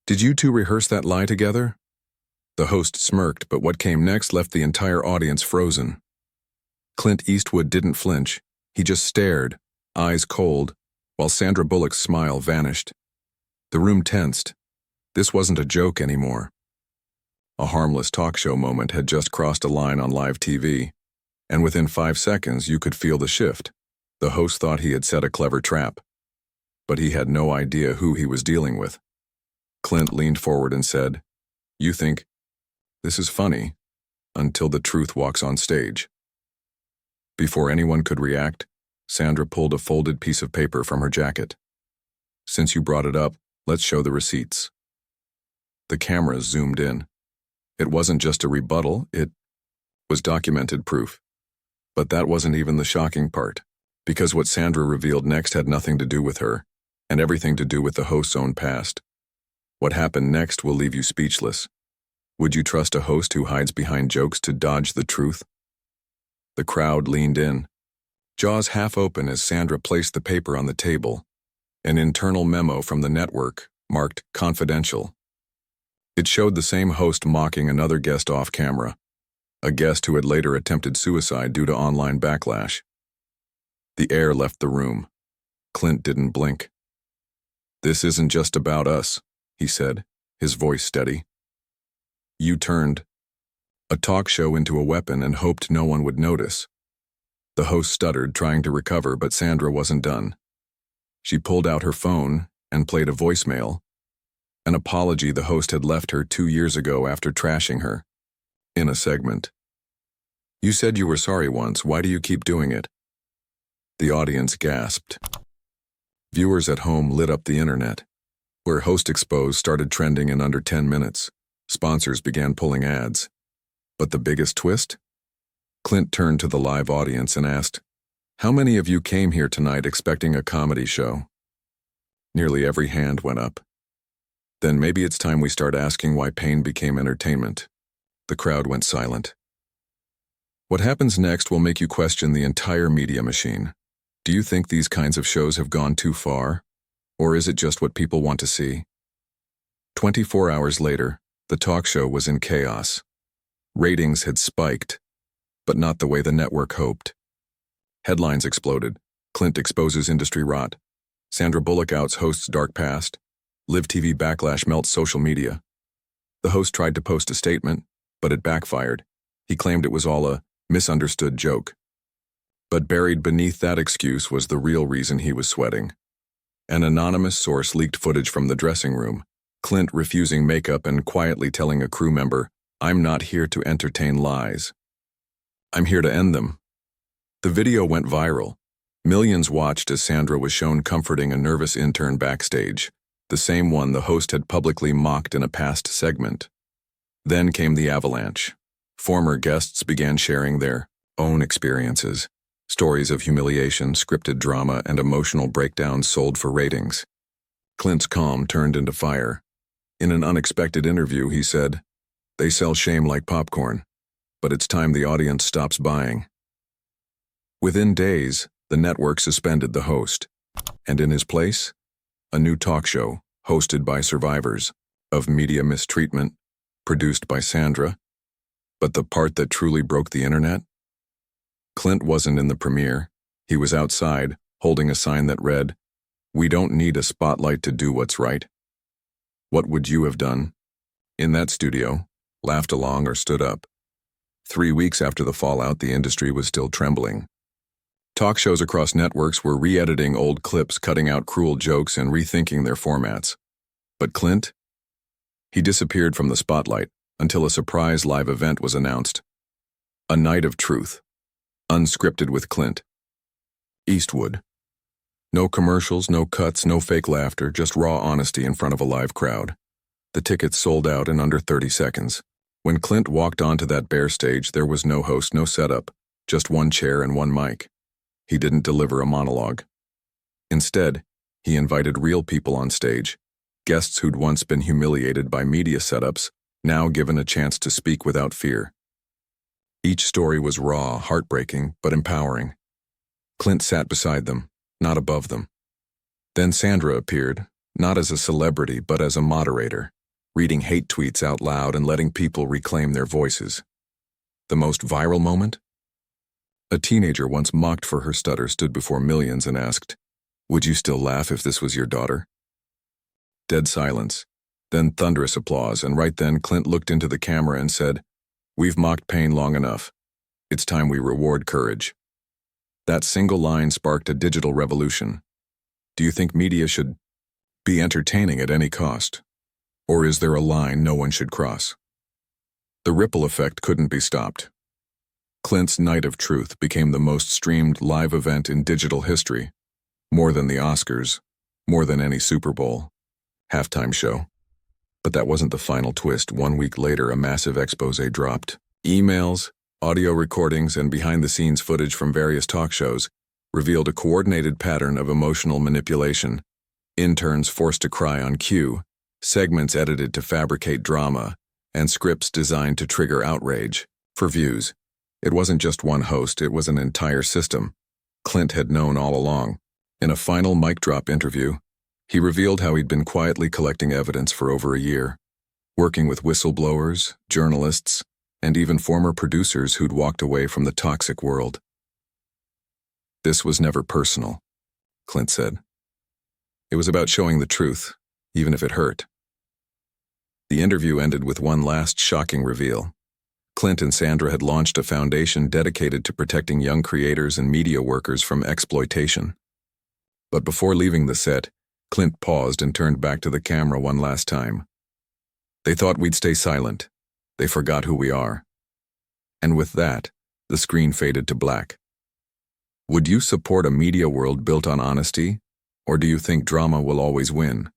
Did you two rehearse that lie together? The host smirked, but what came next left the entire audience frozen. Clint Eastwood didn't flinch. He just stared, eyes cold, while Sandra Bullock's smile vanished. The room tensed. This wasn't a joke anymore. A harmless talk show moment had just crossed a line on live TV, and within 5 seconds you could feel the shift. The host thought he had set a clever trap, but he had no idea who he was dealing with. Clint leaned forward and said, "You think this is funny until the truth walks on stage." Before anyone could react, Sandra pulled a folded piece of paper from her jacket. "Since you brought it up, let's show the receipts." The cameras zoomed in. It wasn't just a rebuttal, it was documented proof. But that wasn't even the shocking part, because what Sandra revealed next had nothing to do with her, and everything to do with the host's own past. What happened next will leave you speechless. Would you trust a host who hides behind jokes to dodge the truth? The crowd leaned in, jaws half open as Sandra placed the paper on the table. An internal memo from the network, marked confidential. It showed the same host mocking another guest off camera, a guest who had later attempted suicide due to online backlash. The air left the room. Clint didn't blink. "This isn't just about us," he said, his voice steady. "You turned a talk show into a weapon and hoped no one would notice." The host stuttered, trying to recover, but Sandra wasn't done. She pulled out her phone and played a voicemail, an apology the host had left her 2 years ago after trashing her. In a segment, "You said you were sorry once, why do you keep doing it?" The audience gasped. Viewers at home lit up the internet. Where Host Exposed started trending in under 10 minutes, sponsors began pulling ads. But the biggest twist? Clint turned to the live audience and asked, "How many of you came here tonight expecting a comedy show?" Nearly every hand went up. "Then maybe it's time we start asking why pain became entertainment." The crowd went silent. What happens next will make you question the entire media machine. Do you think these kinds of shows have gone too far? Or is it just what people want to see? 24 hours later, the talk show was in chaos. Ratings had spiked, but not the way the network hoped. Headlines exploded. Clint exposes industry rot. Sandra Bullock outs host's dark past. Live TV backlash melts social media. The host tried to post a statement, but it backfired. He claimed it was all a misunderstood joke. But buried beneath that excuse was the real reason he was sweating. An anonymous source leaked footage from the dressing room, Clint refusing makeup and quietly telling a crew member, "I'm not here to entertain lies. I'm here to end them." The video went viral. Millions watched as Sandra was shown comforting a nervous intern backstage, the same one the host had publicly mocked in a past segment. Then came the avalanche. Former guests began sharing their own experiences, stories of humiliation, scripted drama, and emotional breakdowns sold for ratings. Clint's calm turned into fire. In an unexpected interview, he said, "They sell shame like popcorn, but it's time the audience stops buying." Within days, the network suspended the host, and in his place, a new talk show hosted by survivors of media mistreatment, produced by Sandra. But the part that truly broke the internet? Clint wasn't in the premiere. He was outside, holding a sign that read, "We don't need a spotlight to do what's right." What would you have done? In that studio, laughed along or stood up? 3 weeks after the fallout, the industry was still trembling. Talk shows across networks were re-editing old clips, cutting out cruel jokes, and rethinking their formats. But Clint? He disappeared from the spotlight until a surprise live event was announced. A night of truth. Unscripted with Clint Eastwood. No commercials, no cuts, no fake laughter, just raw honesty in front of a live crowd. The tickets sold out in under 30 seconds. When Clint walked onto that bare stage, there was no host, no setup, just one chair and one mic. He didn't deliver a monologue. Instead, he invited real people on stage, guests who'd once been humiliated by media setups, now given a chance to speak without fear. Each story was raw, heartbreaking, but empowering. Clint sat beside them, not above them. Then Sandra appeared, not as a celebrity, but as a moderator. reading hate tweets out loud and letting people reclaim their voices. The most viral moment? A teenager once mocked for her stutter stood before millions and asked, "Would you still laugh if this was your daughter?" Dead silence, then thunderous applause, and right then Clint looked into the camera and said, "We've mocked pain long enough. It's time we reward courage." That single line sparked a digital revolution. Do you think media should be entertaining at any cost? Or is there a line no one should cross? The ripple effect couldn't be stopped. Clint's Night of Truth became the most streamed live event in digital history, more than the Oscars, more than any Super Bowl halftime show. But that wasn't the final twist. 1 week later, a massive expose dropped. Emails, audio recordings, and behind-the-scenes footage from various talk shows revealed a coordinated pattern of emotional manipulation. Interns forced to cry on cue, segments edited to fabricate drama, and scripts designed to trigger outrage for views. It wasn't just one host, it was an entire system. Clint had known all along. In a final mic drop interview, he revealed how he'd been quietly collecting evidence for over a year, working with whistleblowers, journalists, and even former producers who'd walked away from the toxic world. "This was never personal," Clint said. "It was about showing the truth, even if it hurt." The interview ended with one last shocking reveal. Clint and Sandra had launched a foundation dedicated to protecting young creators and media workers from exploitation. But before leaving the set, Clint paused and turned back to the camera one last time. "They thought we'd stay silent. They forgot who we are." And with that, the screen faded to black. Would you support a media world built on honesty, or do you think drama will always win?